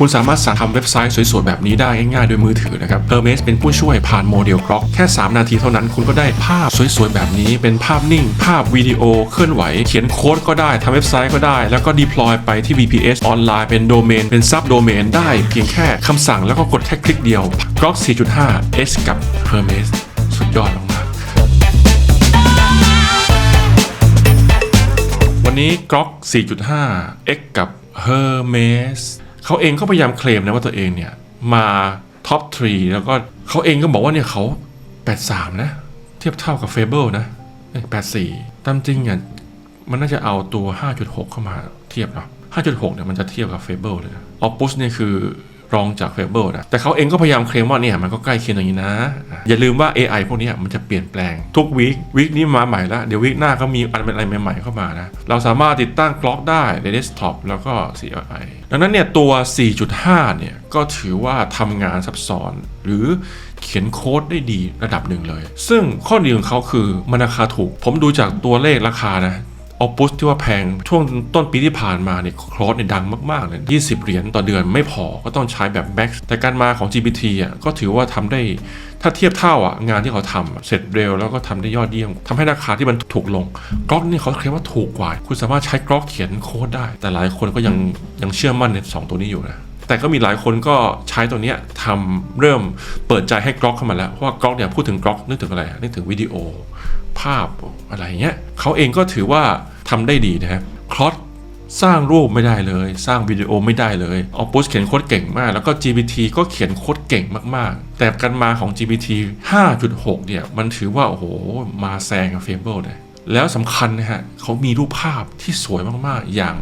คุณสามารถสั่งทำเว็บไซต์สวยๆแบบนี้ได้ง่ายๆโดยมือถือนะครับ Hermes เป็นผู้ช่วยผ่านโมเดล Grok แค่3นาทีเท่านั้นคุณก็ได้ภาพสวยๆแบบนี้เป็นภาพนิ่งภาพวิดีโอเคลื่อนไหวเขียนโค้ดก็ได้ทำเว็บไซต์ก็ได้แล้วก็ deploy ไปที่ VPS ออนไลน์เป็นโดเมนเป็นซับโดเมนได้เพียงแค่คำสั่งแล้วก็กดแค่คลิกเดียว Grok 4.5 S กับ Hermes สุดยอดมากๆวันนี้ Grok 4.5 X กับ Hermesเขาเองก็พยายามเคลมนะว่าตัวเองเนี่ยมาท็อป3แล้วก็เขาเองก็บอกว่าเนี่ยเขา83นะเทียบเท่ากับ Fable นะ84ตามจริงเนี่ยมันน่าจะเอาตัว 5.6 เข้ามาเทียบเนาะ 5.6 เนี่ยมันจะเทียบกับ Fable เลยนะ Opus เนี่ยคือรองจาก Fable นะแต่เขาเองก็พยายามเคลมว่าเนี่ยมันก็ใกล้เคียงอย่างนี้นะอย่าลืมว่า AI พวกนี้มันจะเปลี่ยนแปลงทุกวีคนี้มาใหม่แล้วเดี๋ยววีคหน้าก็มีอะไรใหม่ๆเข้ามานะเราสามารถติดตั้ง Grok ได้ในเดสก์ท็อปแล้วก็ CLI ดังนั้นเนี่ยตัว 4.5 เนี่ยก็ถือว่าทำงานซับซ้อนหรือเขียนโค้ดได้ดีระดับหนึ่งเลยซึ่งข้อดีของเขาคือมันราคาถูกผมดูจากตัวเลขราคานะOpus ที่ว่าแพงช่วงต้นปีที่ผ่านมาเนี่ยคลอสเนี่ยดังมากๆเลย20 เหรียญต่อเดือนไม่พอก็ต้องใช้แบบ Max แต่การมาของ GPT อ่ะก็ถือว่าทำได้ถ้าเทียบเท่าอ่ะงานที่เขาทำเสร็จเร็วแล้วก็ทำได้ยอดเยี่ยมทำให้ราคาที่มันถูกลง Grok นี่เขาเคลมว่าถูกกว่าคุณสามารถใช้ Grok เขียนโค้ดได้แต่หลายคนก็ยังเชื่อมั่นใน2ตัวนี้อยู่นะแต่ก็มีหลายคนก็ใช้ตัวเนี้ยทำเริ่มเปิดใจให้ Grok เข้ามาแล้วเพราะว่า Grok เนี่ยพูดถึง Grok นึกถึงอะไรนึกถึงวิดีโอภาพอะไรเงี้ยเขาเองก็ถือว่าทำได้ดีนะครับคลอสสร้างรูปไม่ได้เลยสร้างวิดีโอไม่ได้เลย Opus เขียนโค้ดเก่งมากแล้วก็ GPT ก็เขียนโค้ดเก่งมากๆแต่การมาของ GPT 5.6 เนี่ยมันถือว่าโอ้โหมาแซงกับ Fable เลยแล้วสำคัญนะฮะเขามีรูปภาพที่สวยมากๆอย่าง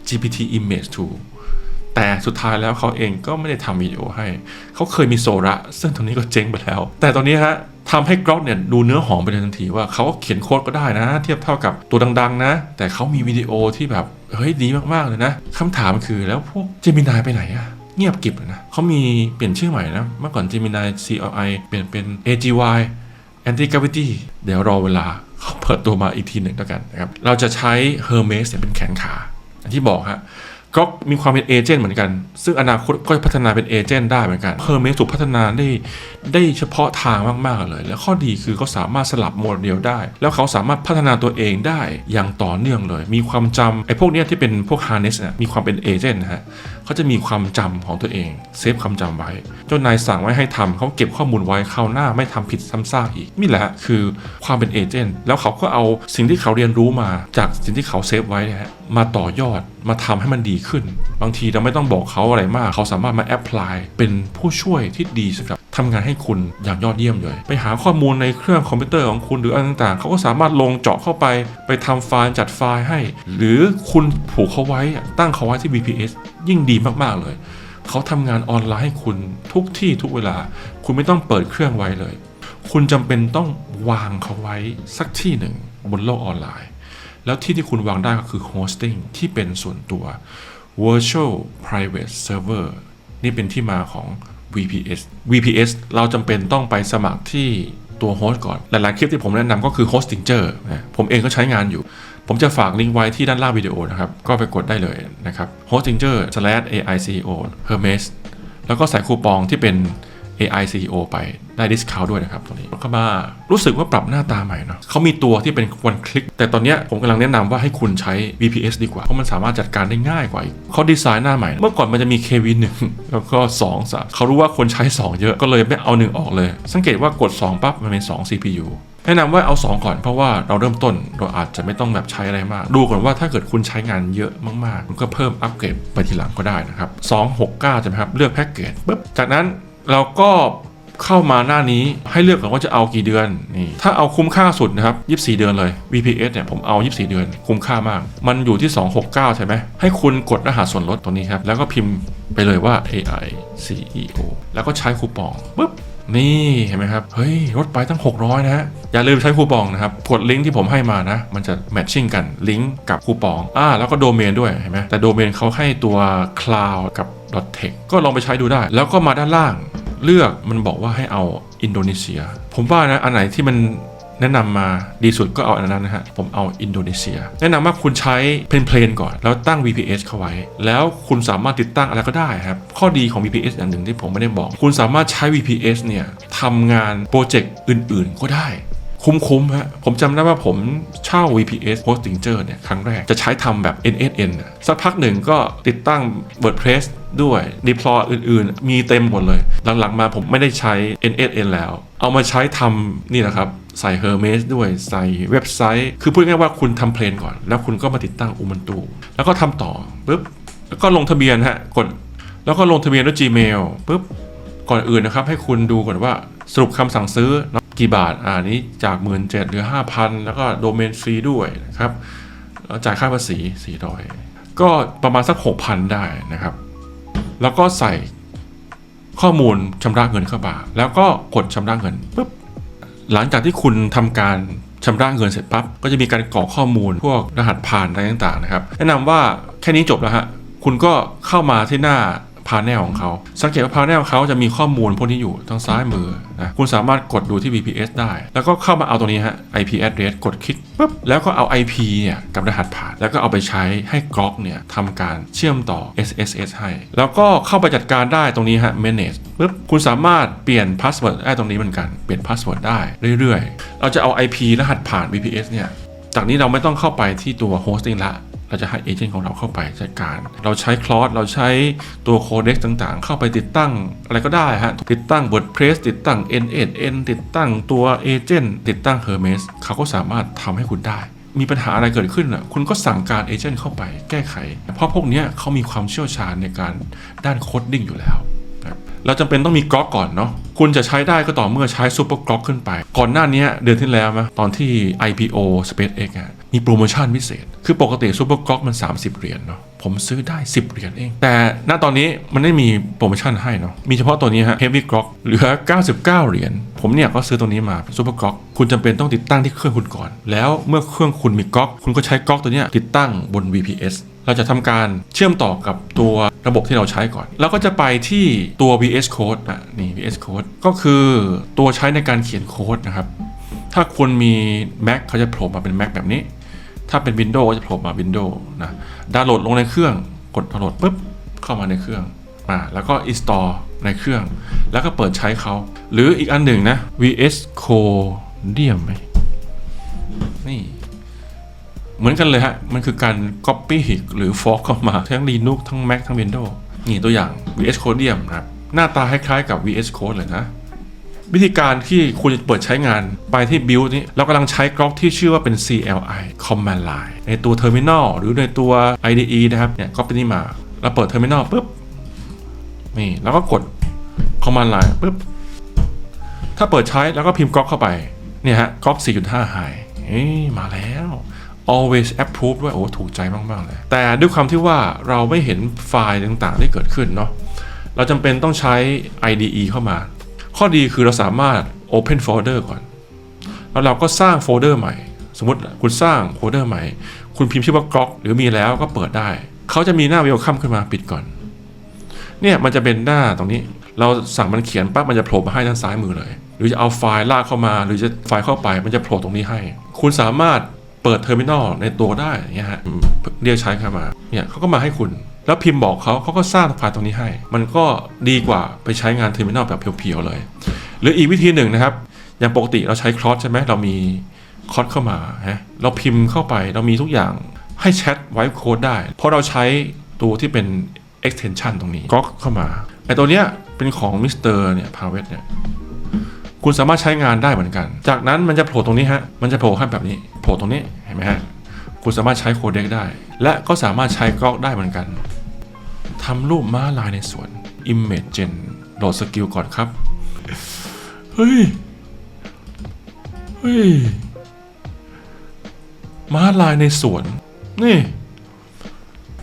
GPT Image 2แต่สุดท้ายแล้วเขาเองก็ไม่ได้ทำวิดีโอให้เขาเคยมีโซระซึ่งตรงนี้ก็เจ๊งไปแล้วแต่ตอนนี้ฮะทำให้ Grok เนี่ยดูเนื้อหอมไปเลยทันทีว่าเขาเขียนโค้ดก็ได้นะเทียบเท่ากับตัวดังๆนะแต่เขามีวิดีโอที่แบบเฮ้ยดีมากๆเลยนะคำถามคือแล้วพวก Gemini ไปไหนอะเงียบกริบเลยนะเขามีเปลี่ยนชื่อใหม่นะเมื่อก่อน Gemini CLI เปลี่ยนเป็น AGY Anti Gravity เดี๋ยวรอเวลาเขาเปิดตัวมาอีกทีหนึ่งแล้วกันนะครับเราจะใช้ Hermes เป็นแขนขาอย่างที่บอกฮะก็มีความเป็นเอเจนต์เหมือนกันซึ่งอนาคตก็พัฒนาเป็นเอเจนต์ได้เหมือนกันHermesถูกพัฒนาได้เฉพาะทางมากๆเลยแล้วข้อดีคือเขาสามารถสลับโมเดลได้แล้วเขาสามารถพัฒนาตัวเองได้อย่างต่อเนื่องเลยมีความจำไอ้พวกนี้ที่เป็นพวก harness เนี่ยมีความเป็นเอเจนต์นะฮะเขาจะมีความจำของตัวเองเซฟความจำไว้เจ้านายสั่งไว้ให้ทำเขาเก็บข้อมูลไว้คราวหน้าไม่ทำผิดซ้ำซากอีกนี่แหละคือความเป็นเอเจนต์แล้วเขาก็เอาสิ่งที่เขาเรียนรู้มาจากสิ่งที่เขาเซฟไว้นะฮะมาต่อยอดมาทำให้มันดีขึ้นบางทีเราไม่ต้องบอกเขาอะไรมากเขาสามารถมาแอพพลายเป็นผู้ช่วยที่ดีสำหรับทำงานให้คุณอย่างยอดเยี่ยมเลยไปหาข้อมูลในเครื่องคอมพิวเตอร์ของคุณหรืออะไรต่างๆเขาก็สามารถลงเจาะเข้าไปทำไฟล์จัดไฟล์ให้หรือคุณผูกเขาไว้ตั้งเขาไว้ที่ VPS ยิ่งดีมากๆเลยเขาทำงานออนไลน์ให้คุณทุกที่ทุกเวลาคุณไม่ต้องเปิดเครื่องไว้เลยคุณจำเป็นต้องวางเขาไว้สักที่หนึ่งบนโลกออนไลน์แล้วที่คุณวางได้ก็คือ hosting ที่เป็นส่วนตัว virtual private server นี่เป็นที่มาของ VPS เราจำเป็นต้องไปสมัครที่ตัวโฮสต์ก่อนหลายๆคลิปที่ผมแนะนำก็คือ Hostinger นะผมเองก็ใช้งานอยู่ผมจะฝากลิงก์ไว้ที่ด้านล่างวิดีโอนะครับก็ไปกดได้เลยนะครับ Hostinger/AICEO Hermes แล้วก็ใส่คูปองที่เป็น AICEO ไปได้ discount ด้วยนะครับตรงนี้เข้ามารู้สึกว่าปรับหน้าตาใหม่เนาะเขามีตัวที่เป็น one click แต่ตอนนี้ผมกำลังแนะนำว่าให้คุณใช้ VPS ดีกว่าเพราะมันสามารถจัดการได้ง่ายกว่าเขาดีไซน์หน้าใหม่เมื่อก่อนมันจะมี KV1 แล้วก็2 3เขารู้ว่าคนใช้2เยอะก็เลยไม่เอา1ออกเลยสังเกตว่ากด2ปั๊บมันเป็น2 CPU แนะนำว่าเอา2ก่อนเพราะว่าเราเริ่มต้นเราอาจจะไม่ต้องแบบใช้อะไรมากดูก่อนว่าถ้าเกิดคุณใช้งานเยอะมากๆคุณก็เพิ่มอัปเกรดไปทีหลังก็ได้นะครับ269ใช่ไหมครับเลือกแพ็กเกจปุ๊บจากนั้นเราก็เข้ามาหน้านี้ให้เลือกก่อนว่าจะเอากี่เดือนนี่ถ้าเอาคุ้มค่าสุดนะครับ24เดือนเลย VPS เนี่ยผมเอา24เดือนคุ้มค่ามากมันอยู่ที่269ใช่ไหมให้คุณกดรหัสส่วนลดตรงนี้ครับแล้วก็พิมพ์ไปเลยว่า AICEO แล้วก็ใช้คูปองปุ๊บนี่เห็นไหมครับเฮ้ยลดไปตั้ง600นะฮะอย่าลืมใช้คูปองนะครับกดลิงก์ที่ผมให้มานะมันจะแมทชิ่งกันลิงก์กับคูปองแล้วก็โดเมนด้วยเห็นไหมแต่โดเมนเขาให้ตัว cloud กับ .tech ก็ลองไปใช้ดูได้แล้วก็มาด้านล่างเลือกมันบอกว่าให้เอาอินโดนีเซียผมว่านะอันไหนที่มัน แนะนำมาดีสุดก็เอาอันนั้นนะฮะผมเอาอินโดนีเซียแนะนำว่าคุณใช้เพลนก่อนแล้วตั้ง VPS เข้าไว้แล้วคุณสามารถติดตั้งอะไรก็ได้ครับข้อดีของ VPS อย่างหนึ่งที่ผมไม่ได้บอกคุณสามารถใช้ VPS เนี่ยทำงานโปรเจกต์อื่นๆก็ได้คุ้มฮะผมจำได้ว่าผมเช่า VPS Hostinger เนี่ยครั้งแรกจะใช้ทำแบบ NSN สักพักหนึ่งก็ติดตั้ง WordPress ด้วย deploy อื่นๆมีเต็มหมดเลยหลังๆมาผมไม่ได้ใช้ NSN แล้วเอามาใช้ทำนี่นะครับใส่ Hermes ด้วยใส่เว็บไซต์คือพูดง่ายๆว่าคุณทำเพลนก่อนแล้วคุณก็มาติดตั้ง Ubuntu แล้วก็ทำต่อปุ๊บแล้วก็ลงทะเบียนฮะกดแล้วก็ลงทะเบียนด้วย Gmail ปุ๊บก่อนอื่นนะครับให้คุณดูก่อนว่าสรุปคำสั่งซื้อกี่บาทนี้จาก 17,000 เหลือ 5,000 แล้วก็โดเมนฟรีด้วยนะครับแล้วจ่ายค่าภาษี400ก็ประมาณสัก 6,000 ได้นะครับแล้วก็ใส่ข้อมูลชำระเงินเข้ามาแล้วก็กดชำระเงินปุ๊บหลังจากที่คุณทำการชำระเงินเสร็จปั๊บก็จะมีการกรอกข้อมูลพวกรหัสผ่านอะไรต่างๆนะครับแนะนำว่าแค่นี้จบแล้วฮะคุณก็เข้ามาที่หน้าพาเนลของเขาสังเกตว่าพาเนลเขาจะมีข้อมูลพวกนี้อยู่ทางซ้ายมือนะคุณสามารถกดดูที่ VPS ได้แล้วก็เข้ามาเอาตรงนี้ฮะ IP address กดคลิกปุ๊บแล้วก็เอา IP เนี่ยกับรหัสผ่านแล้วก็เอาไปใช้ให้ Grok เนี่ยทำการเชื่อมต่อ SSH ให้แล้วก็เข้าไปจัดการได้ตรงนี้ฮะ manage ปุ๊บคุณสามารถเปลี่ยน password ได้ตรงนี้เหมือนกันเปลี่ยน password ได้เรื่อยๆเราจะเอา IP รหัสผ่าน VPS เนี่ยจากนี้เราไม่ต้องเข้าไปที่ตัว hosting ละเราจะให้เอเจนต์ของเราเข้าไปจัดการเราใช้คลอสเราใช้ตัวโคเด็กต่างๆเข้าไปติดตั้งอะไรก็ได้ฮะติดตั้ง WordPress ติดตั้ง NSN ติดตั้งตัวเอเจนต์ติดตั้ง Hermes เขาก็สามารถทำให้คุณได้มีปัญหาอะไรเกิดขึ้นคุณก็สั่งการเอเจนต์เข้าไปแก้ไขเพราะพวกนี้เขามีความเชี่ยวชาญในการด้านโคดดิ้งอยู่แล้วเราจำเป็นต้องมี Grok ก่อนเนาะคุณจะใช้ได้ก็ต่อเมื่อใช้ Super Grok ขึ้นไปก่อนหน้านี้เดือนที่แล้วมั้ยตอนที่ IPO SpaceX มีโปรโมชั่นพิเศษคือปกติ Super Grok มัน30เหรียญเนาะผมซื้อได้10เหรียญเองแต่ณตอนนี้มันไม่มีโปรโมชั่นให้เนาะมีเฉพาะตัวนี้ฮะ Heavy Grok เหลือ99เหรียญผมเนี่ยก็ซื้อตัวนี้มา Super Grok คุณจำเป็นต้องติดตั้งที่เครื่องคุณก่อนแล้วเมื่อเครื่องคุณมี Grok คุณก็ใช้ Grok ตัวนี้ติดตั้งบน VPSเราจะทำการเชื่อมต่อกับตัวระบบที่เราใช้ก่อนแล้วก็จะไปที่ตัว VS Code นี่ VS Code ก็คือตัวใช้ในการเขียนโค้ดนะครับถ้าคุณมี Mac เขาจะโผล่มาเป็น Mac แบบนี้ถ้าเป็น Windows ก็จะโผล่มา Windows นะดาวน์โหลดลงในเครื่องกดดาวน์โหลดปุ๊บเข้ามาในเครื่องแล้วก็ install ในเครื่องแล้วก็เปิดใช้เขาหรืออีกอันหนึ่งนะ VS Code ไหมนี่เหมือนกันเลยฮะมันคือการ copy หรือ fork เข้ามาทั้ง Linux ทั้ง Mac ทั้ง Windows นี่ตัวอย่าง VS Code นะครับหน้าตาคล้ายๆกับ VS Code เลยนะวิธีการที่คุณจะเปิดใช้งานไปที่ build นี้เรากำลังใช้ Grok ที่ชื่อว่าเป็น CLI Command Line ในตัว Terminal หรือในตัว IDE นะครับเนี่ย copy นี้มาเราเปิด Terminal ปุ๊บนี่แล้วก็กด Command Line ปุ๊บถ้าเปิดใช้แล้วก็พิมพ์ Grok เข้าไปเนี่ยฮะ Grok 4.5 High มาแล้ว always approve ด้วยโอ้ถูกใจมากๆเลยแต่ด้วยความที่ว่าเราไม่เห็นไฟล์ต่างๆที่เกิดขึ้นเนาะเราจำเป็นต้องใช้ IDE เข้ามาข้อดีคือเราสามารถ open folder ก่อนแล้วเราก็สร้างโฟลเดอร์ใหม่สมมติคุณสร้างโฟลเดอร์ใหม่คุณพิมพ์ชื่อว่า Grok หรือมีแล้วก็เปิดได้เขาจะมีหน้า welcome ขึ้นมาปิดก่อนเนี่ยมันจะเป็นหน้าตรงนี้เราสั่งมันเขียนปั๊บมันจะโผล่มาให้ด้านซ้ายมือเลยหรือจะเอาไฟล์ลากเข้ามาหรือจะไฟล์เข้าไปมันจะโผล่ตรงนี้ให้คุณสามารถเปิดเทอร์มินอลในตัวได้อย่างเงี้ยฮะเรียกใช้เข้ามาเนี่ยเขาก็มาให้คุณแล้วพิมพ์บอกเขาก็สร้างไฟล์ตรงนี้ให้มันก็ดีกว่าไปใช้งานเทอร์มินอลแบบเพียวๆเลยหรืออีกวิธีหนึ่งนะครับอย่างปกติเราใช้คลอสใช่ไหมเรามีคลอสเข้ามาฮะเราพิมพ์เข้าไปเรามีทุกอย่างให้แชทไว้โค้ดได้เพราะเราใช้ตัวที่เป็น extension ตรงนี้ก็เข้ามาไอตัวเนี้ยเป็นของมิสเตอร์เนี่ยพาเวตเนี่ยคุณสามารถใช้งานได้เหมือนกันจากนั้นมันจะโผล่ตรงนี้ฮะมันจะโผล่ขึ้นแบบนี้โผล่ตรงนี้เห็นไหมฮะคุณสามารถใช้โคเด็กได้และก็สามารถใช้กล็อกได้เหมือนกันทำรูปม้าลายในสวน Image Gen โหลดสกิลก่อนครับเฮ้ยม้าลายในสวนนี่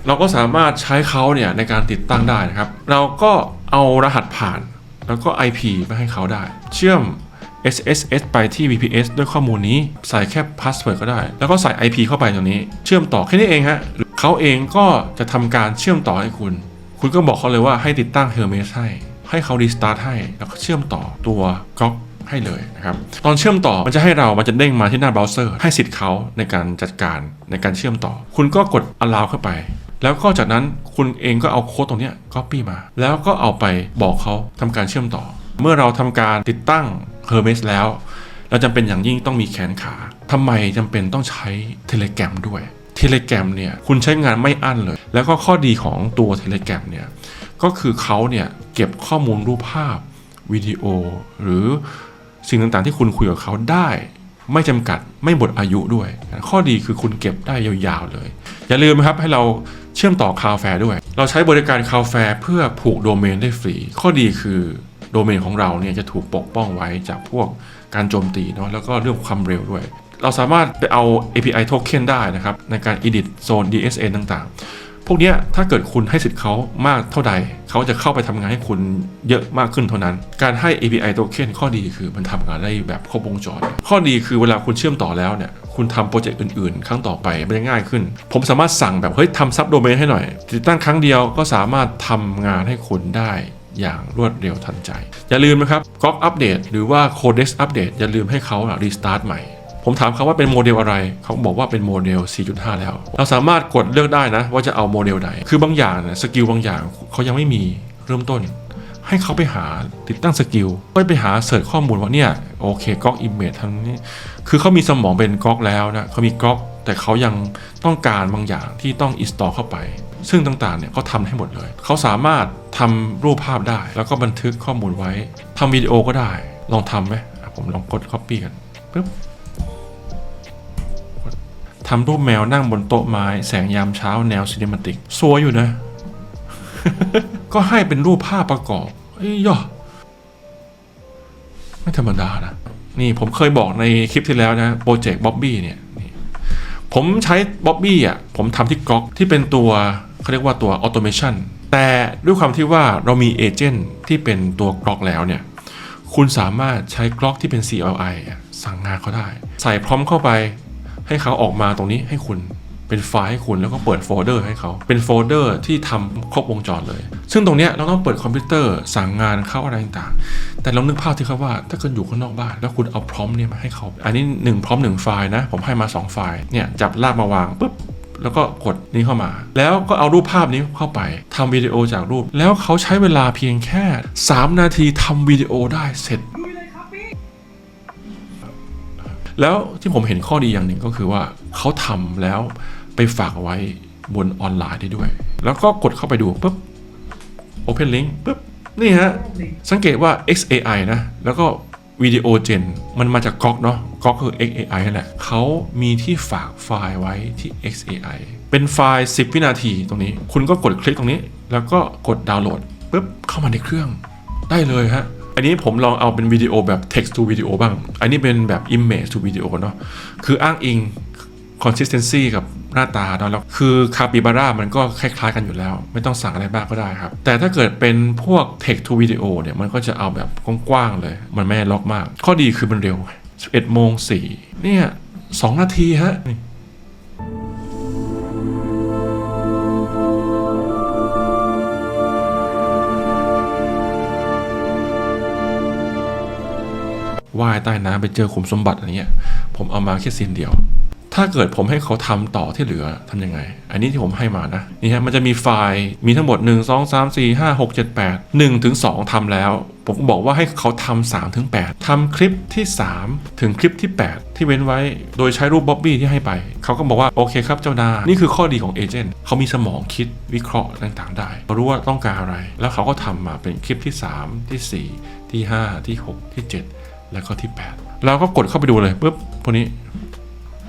เราก็สามารถใช้เขาเนี่ยในการติดตั้งได้นะครับเราก็เอารหัสผ่านแล้วก็ IP ไปให้เขาได้เชื่อม SSH ไปที่ VPS ด้วยข้อมูลนี้ใส่แค่ password ก็ได้แล้วก็ใส่ IP เข้าไปตรงนี้เชื่อมต่อแค่นี้เองฮะเขาเองก็จะทำการเชื่อมต่อให้คุณก็บอกเขาเลยว่าให้ติดตั้ง Hermes ให้เขา restart ให้แล้วก็เชื่อมต่อตัว Grok ให้เลยนะครับตอนเชื่อมต่อมันจะเด้งมาที่หน้าเบราว์เซอร์ให้สิทธิ์เขาในการจัดการในการเชื่อมต่อคุณก็กด allow เข้าไปแล้วก็จากนั้นคุณเองก็เอาโค้ดตรงนี้ copy มาแล้วก็เอาไปบอกเขาทำการเชื่อมต่อเมื่อเราทำการติดตั้ง Hermes แล้วเราจำเป็นอย่างยิ่งต้องมีแขนขาทำไมจำเป็นต้องใช้ Telegram ด้วย Telegram เนี่ยคุณใช้งานไม่อั้นเลยแล้วก็ข้อดีของตัว Telegram เนี่ยก็คือเขาเนี่ยเก็บข้อมูลรูปภาพวิดีโอหรือสิ่งต่างๆที่คุณคุยกับเขาได้ไม่จำกัดไม่หมดอายุด้วยข้อดีคือคุณเก็บได้ยาวๆเลยอย่าลืมนะครับให้เราเชื่อมต่อ Cloudflare ด้วยเราใช้บริการ Cloudflare เพื่อผูกโดเมนได้ฟรีข้อดีคือโดเมนของเราเนี่ยจะถูกปกป้องไว้จากพวกการโจมตีเนาะแล้วก็เรื่องความเร็วด้วยเราสามารถไปเอา API token ได้นะครับในการ edit zone DSN ต่างๆพวกนี้ถ้าเกิดคุณให้สิทธิ์เขามากเท่าใดเขาจะเข้าไปทำงานให้คุณเยอะมากขึ้นเท่านั้นการให้ API token ข้อดีคือมันทำงานได้แบบครบวงจรข้อดีคือเวลาคุณเชื่อมต่อแล้วเนี่ยคุณทำโปรเจกต์อื่นๆครั้งต่อไปมันจะง่ายขึ้นผมสามารถสั่งแบบเฮ้ยทำซับโดเมนให้หน่อยติดตั้งครั้งเดียวก็สามารถทำงานให้คุณได้อย่างรวดเร็วทันใจอย่าลืมนะครับ GOG อัปเดตหรือว่า Codex อัปเดตอย่าลืมให้เขารีสตาร์ทใหม่ผมถามเขาว่าเป็นโมเดลอะไรเขาบอกว่าเป็นโมเดล 4.5 แล้วเราสามารถกดเลือกได้นะว่าจะเอาโมเดลไหนคือบางอย่างสกิลบางอย่างเขายังไม่มีเริ่มต้นให้เขาไปหาติดตั้งสกิลไปหาเสิร์ชข้อมูลว่าเนี่ยโอเค GOG Image ทำนี้คือเขามีสมองเป็น GOG แล้วนะเขามี GOG แต่เขายังต้องการบางอย่างที่ต้อง install เข้าไปซึ่งต่างๆเนี่ยเขาทำให้หมดเลยเขาสามารถทำรูปภาพได้แล้วก็บันทึกข้อมูลไว้ทำวิดีโอก็ได้ลองทำไหมผมลองกด copy กันปึ๊บทำรูปแมวนั่งบนโต๊ะไม้แสงยามเช้าแนวซีนิมาติกสวยอยู่นะ ก็ให้เป็นรูปภาพประกอบเอ้ยย่อไม่ธรรมดานะนี่ผมเคยบอกในคลิปที่แล้วนะโปรเจกต์บ๊อบบี้เนี่ยผมใช้บ๊อบบี้ผมทำที่ก๊อกที่เป็นตัวเขาเรียกว่าตัวออโตเมชันแต่ด้วยความที่ว่าเรามีเอเจนต์ที่เป็นตัวก๊อกแล้วเนี่ยคุณสามารถใช้ก๊อกที่เป็น CLI สั่งงานเขาได้ใส่พร้อมเข้าไปให้เขาออกมาตรงนี้ให้คุณเป็นไฟล์ให้คุณแล้วก็เปิดโฟลเดอร์ให้เขาเป็นโฟลเดอร์ที่ทำครบวงจรเลยซึ่งตรงนี้เราต้องเปิดคอมพิวเตอร์สั่งงานเข้าอะไรต่างๆแต่ลองนึกภาพที่เขาว่าถ้าเกิดอยู่ข้างนอกบ้านแล้วคุณเอาพร้อมเนี่ยมาให้เขาอันนี้1พร้อม1ไฟล์นะผมให้มา2ไฟล์เนี่ยจับลากมาวางปุ๊บแล้วก็กดนี้เข้ามาแล้วก็เอารูปภาพนี้เข้าไปทำวิดีโอจากรูปแล้วเขาใช้เวลาเพียงแค่3นาทีทำวิดีโอได้เสร็จแล้วที่ผมเห็นข้อดีอย่างหนึ่งก็คือว่าเขาทำแล้วไปฝากไว้บนออนไลน์ได้ด้วยแล้วก็กดเข้าไปดูปุ๊บ Open Link ปุ๊บนี่ฮะสังเกตว่า XAI นะแล้วก็วิดีโอเจนมันมาจาก GOG เนาะ GOG คือ XAI นั่นแหละเขามีที่ฝากไฟล์ไว้ที่ XAI เป็นไฟล์10วินาทีตรงนี้คุณก็กดคลิกตรงนี้แล้วก็กดดาวน์โหลดปุ๊บเข้ามาในเครื่องได้เลยฮะอันนี้ผมลองเอาเป็นวิดีโอแบบ text to video บ้างอันนี้เป็นแบบ image to video เนาะคืออ้างอิง consistency กับหน้าตาเนาะแล้วคือคาปิบาร่ามันก็คล้ายๆกันอยู่แล้วไม่ต้องสั่งอะไรบ้างก็ได้ครับแต่ถ้าเกิดเป็นพวก text to video เนี่ยมันก็จะเอาแบบกว้างๆเลยมันไม่ล็อกมากข้อดีคือมันเร็ว 11:04 เนี่ย2นาทีฮะว่ายใต้น้ำไปเจอขุมสมบัติอะไรเงี้ยผมเอามาแค่ซีนเดียวถ้าเกิดผมให้เขาทำต่อที่เหลือทำยังไงอันนี้ที่ผมให้มานะนี่ฮะมันจะมีไฟล์มีทั้งหมด1 2 3 4 5 6 7 8 1ถึง2ทำแล้วผมบอกว่าให้เขาทำ3ถึง8ทำคลิปที่3ถึงคลิปที่8ที่เว้นไว้โดยใช้รูปบ๊อบบี้ที่ให้ไปเขาก็บอกว่าโอเคครับเจ้านายนี่คือข้อดีของเอเจนต์เขามีสมองคิดวิเคราะห์ต่างๆได้เขารู้ว่าต้องการอะไรแล้วเขาก็ทำมาเป็นคลิปที่3ที่4ที่5ที่6ที่7แล้วก็ที่8เราก็กดเข้าไปดูเลยปุ๊บพวกนี้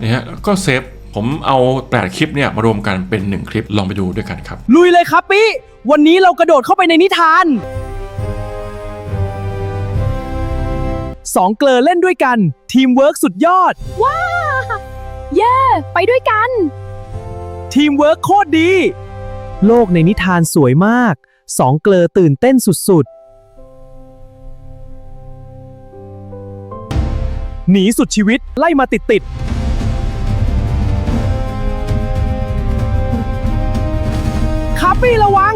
นี่ฮะก็เซฟผมเอา8คลิปเนี่ยมารวมกันเป็น1คลิปลองไปดูด้วยกันครับลุยเลยครับปี้วันนี้เรากระโดดเข้าไปในนิทาน2เกลอเล่นด้วยกันทีมเวิร์กสุดยอดว้าเย่ไปด้วยกันทีมเวิร์กโคตรดีโลกในนิทานสวยมาก2เกลอตื่นเต้นสุดๆหนีสุดชีวิตไล่มาติดคาปี้ระวัง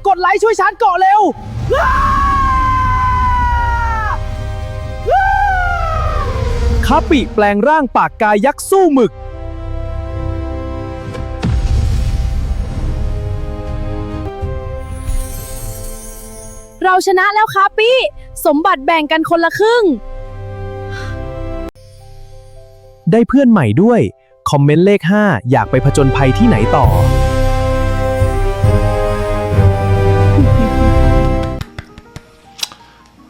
กดไลค์ช่วยชาร์จเกาะเร็ว คาปิแปลงร่างปากกายักษ์สู้หมึก เราชนะแล้วครับปี้สมบัติแบ่งกันคนละครึ่ง ได้เพื่อนใหม่ด้วย คอมเมนต์เลข 5 อยากไปผจญภัยที่ไหนต่อ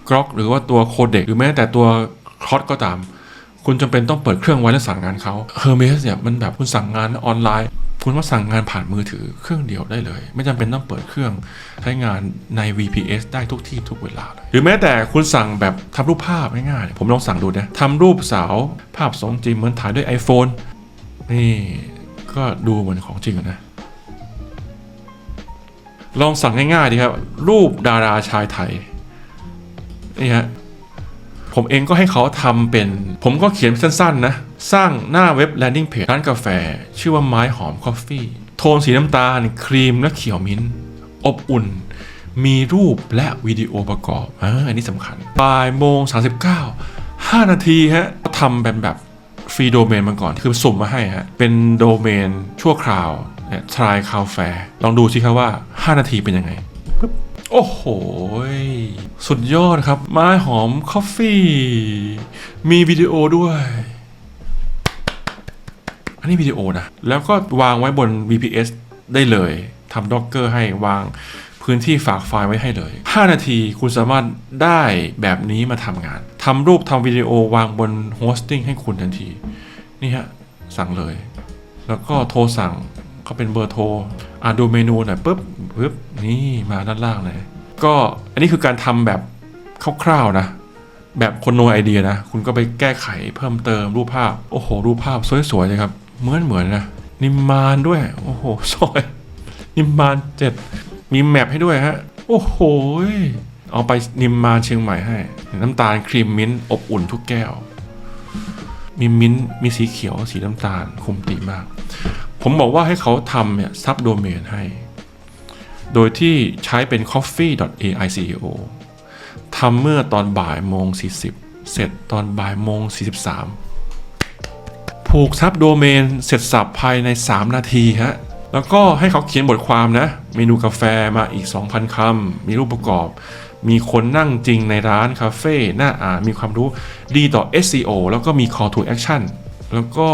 กร็อกหรือว่าตัวโคเด็กหรือแม้แต่ตัวคลอสก็ตาม คุณจำเป็นต้องเปิดเครื่องไว้และสั่งงานเขาเฮอร์เมสเนี่ยมันแบบคุณสั่งงานออนไลน์ คุณว่าสั่งงานผ่านมือถือเครื่องเดียวได้เลย ไม่จำเป็นต้องเปิดเครื่องใช้งานใน VPS ได้ทุกที่ทุกเวลาเลยหรือแม้แต่คุณสั่งแบบทำรูปภาพง่ายๆผมลองสั่งดูนะทำรูปสาวภาพสมจริงเหมือนถ่ายด้วย iPhone นี่ก็ดูเหมือนของจริงนะลองสั่งง่ายๆดีครับรูปดาราชายไทยนี่ฮะผมเองก็ให้เขาทำเป็นผมก็เขียนสั้นๆนะสร้างหน้าเว็บ landing page ร้านกาแฟชื่อว่าไม้หอม Coffee โทนสีน้ำตาลครีมและเขียวมิ้นท์อบอุ่นมีรูปและวิดีโอประกอบอันนี้สำคัญบ่ายโมง39 5 นาทีฮะทำแบบฟรีโดเมนมาก่อนคือสุ่มมาให้ฮะเป็นโดเมนชั่วคราวเนี่ย try คาวแฟลองดูสิครับว่า5 นาทีเป็นยังไงปึ๊บโอ้โหสุดยอดครับไม้หอมคอฟฟี่มีวิดีโอด้วยอันนี้วิดีโอนะแล้วก็วางไว้บน VPS ได้เลยทำ Docker ให้วางพื้นที่ฝากไฟล์ไว้ให้เลย5 นาทีคุณสามารถได้แบบนี้มาทำงานทำรูปทำวิดีโอวางบนโฮสติ้งให้คุณทันทีนี่ฮะสั่งเลยแล้วก็โทรสั่งเขาเป็นเบอร์โทรดูเมนูหน่อยปึ๊บนี่มาด้านล่างเลยก็อันนี้คือการทำแบบคร่าวๆนะแบบคนโนไอเดียนะคุณก็ไปแก้ไขเพิ่มเติมรูปภาพโอ้โหรูปภาพสวยๆเลยครับเหมือนนะนิมมานด้วยโอ้โหสวยนิมมาน7มีแมปให้ด้วยฮะโอ้โหเอาไปนิมมานเชียงใหม่ให้น้ำตาลครีมมิ้นท์อบอุ่นทุกแก้วมีมิ้นท์มีสีเขียวสีน้ำตาลคุมตีมากผมบอกว่าให้เขาทำเนี่ยซับโดเมนให้โดยที่ใช้เป็น coffee.aico ทำเมื่อตอนบ่ายโมง40เสร็จตอนบ่ายโมง43ผูกซับโดเมนเสร็จสับภายใน3 นาทีฮะแล้วก็ให้เขาเขียนบทความนะเมนูกาแฟมาอีก 2,000 คำมีรูปประกอบมีคนนั่งจริงในร้านคาเฟ่น่าอ่านมีความรู้ดีต่อ SEO แล้วก็มี call to action แล้วก็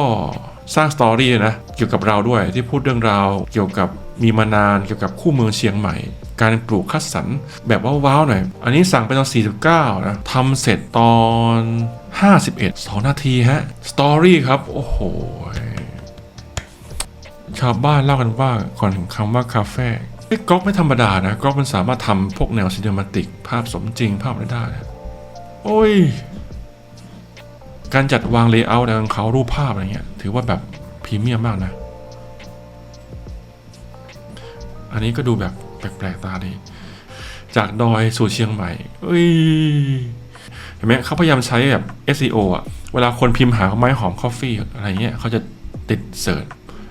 สร้างสตอรี่นะเกี่ยวกับเราด้วยที่พูดเรื่องราวเกี่ยวกับมีมานานเกี่ยวกับคู่เมืองเชียงใหม่การปลูกคัดสรรแบบว้าวๆหน่อยอันนี้สั่งไปตอน49นะทำเสร็จตอน51 2 นาทีฮะสตอรี่ครับโอ้โหชาวบ้านเล่ากันว่าก่อนถึงคำว่าคาเฟ่กล็อกไม่ธรรมดานะกล็อกมันสามารถทำพวกแนวซีเนมาติกภาพสมจริงภาพอะไรได้โอ้ยการจัดวางเลเยอร์ของเขารูปภาพอะไรเงี้ยถือว่าแบบพรีเมียมมากนะอันนี้ก็ดูแบบแปลกๆตาดีจากดอยสู่เชียงใหม่เห็นไหมเขาพยายามใช้แบบ SEO อ่ะเวลาคนพิมพ์หาไม้หอม Coffee อะไรเงี้ยเขาจะติดเสิร์ช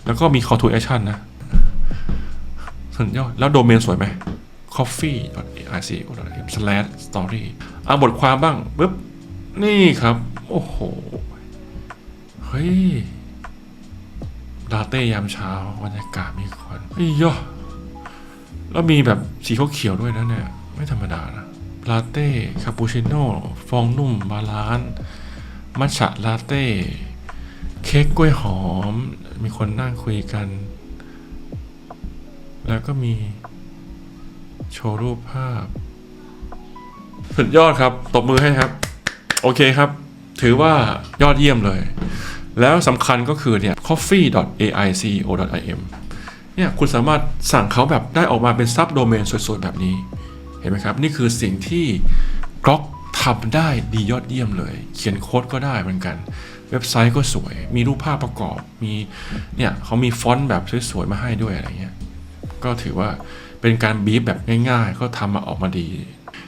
แล้วก็มี call to action นะสุดยอดแล้วโดเมนสวยไหม coffee.ico.im/story บทความบ้างปึ๊บนี่ครับโอ้โหเฮ้ยลาเต้ยามเช้าบรรยากาศมีควันย่อแล้วมีแบบสีเขียวๆด้วยนะเนี่ยไม่ธรรมดานะลาเต้คาปูชิโน่ฟองนุ่มบาลานซ์มัทฉะลาเต้เค้กกล้วยหอมมีคนนั่งคุยกันแล้วก็มีโชว์รูปภาพสุดยอดครับตบมือให้ครับโอเคครับถือว่ายอดเยี่ยมเลยแล้วสำคัญก็คือเนี่ย coffee.aico.im เนี่ยคุณสามารถสั่งเขาแบบได้ออกมาเป็นซับโดเมนสวยๆแบบนี้เห็นไหมครับนี่คือสิ่งที่กล็อกทำได้ดียอดเยี่ยมเลยเขียนโค้ดก็ได้เหมือนกันเว็บไซต์ก็สวยมีรูปภาพประกอบมีเนี่ยเขามีฟอนต์แบบสวยๆมาให้ด้วยอะไรเงี้ยก็ถือว่าเป็นการบีฟแบบง่ายๆก็ทำมาออกมาดี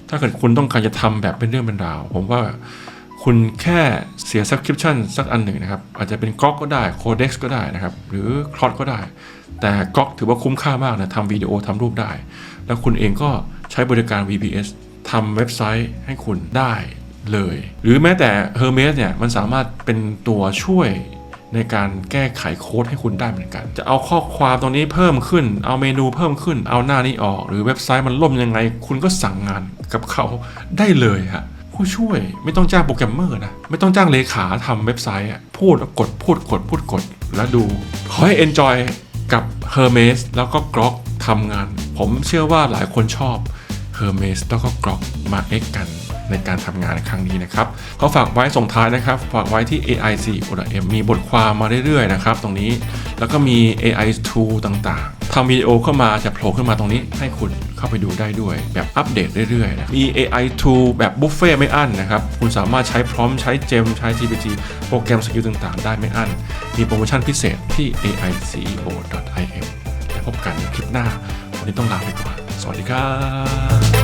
ถ้าเกิดคุณต้องการจะทำแบบเป็นเรื่องเป็นราวผมว่าคุณแค่เสีย subscription สักอันหนึ่งนะครับอาจจะเป็นก๊อกก็ได้ Codex ก็ได้นะครับหรือ Cloud ก็ได้แต่ก๊อกถือว่าคุ้มค่ามากนะทำวิดีโอทำรูปได้แล้วคุณเองก็ใช้บริการ VPS ทำเว็บไซต์ให้คุณได้ เลย หรือแม้แต่ Hermes เนี่ยมันสามารถเป็นตัวช่วยในการแก้ไขโค้ดให้คุณได้เหมือนกันจะเอาข้อความตรงนี้เพิ่มขึ้นเอาเมนูเพิ่มขึ้นเอาหน้านี้ออกหรือเว็บไซต์มันล่มยังไงคุณก็สั่งงานกับเขาได้เลยฮะผู้ช่วยไม่ต้องจ้างโปรแกรมเมอร์นะไม่ต้องจ้างเลขาทำเว็บไซต์พูดกดพูดแล้วดูขอให้ enjoy กับ Hermes แล้วก็ Grok ทำงานผมเชื่อว่าหลายคนชอบ Hermes แล้วก็ Grok มา X กันในการทำงานครั้งนี้นะครับเขาฝากไว้ส่งท้ายนะครับฝากไว้ที่ AI4.m มีบทความมาเรื่อยๆนะครับตรงนี้แล้วก็มี AI tool ต่างๆทำวิดีโอเข้ามาจะโผล่ขึ้นมาตรงนี้ให้คุณเข้าไปดูได้ด้วยแบบอัปเดตเรื่อยๆนะมี AI tool แบบบุฟเฟ่ไม่อั้นนะครับคุณสามารถใช้พร้อมใช้ Gem ใช้ GPT โปรแกรมสกิลต่างๆได้ไม่อั้นมีโปรโมชั่นพิเศษที่ AI CEO.im แล้วพบกันในคลิปหน้าวันนี้ต้องลาไปก่อนสวัสดีครับ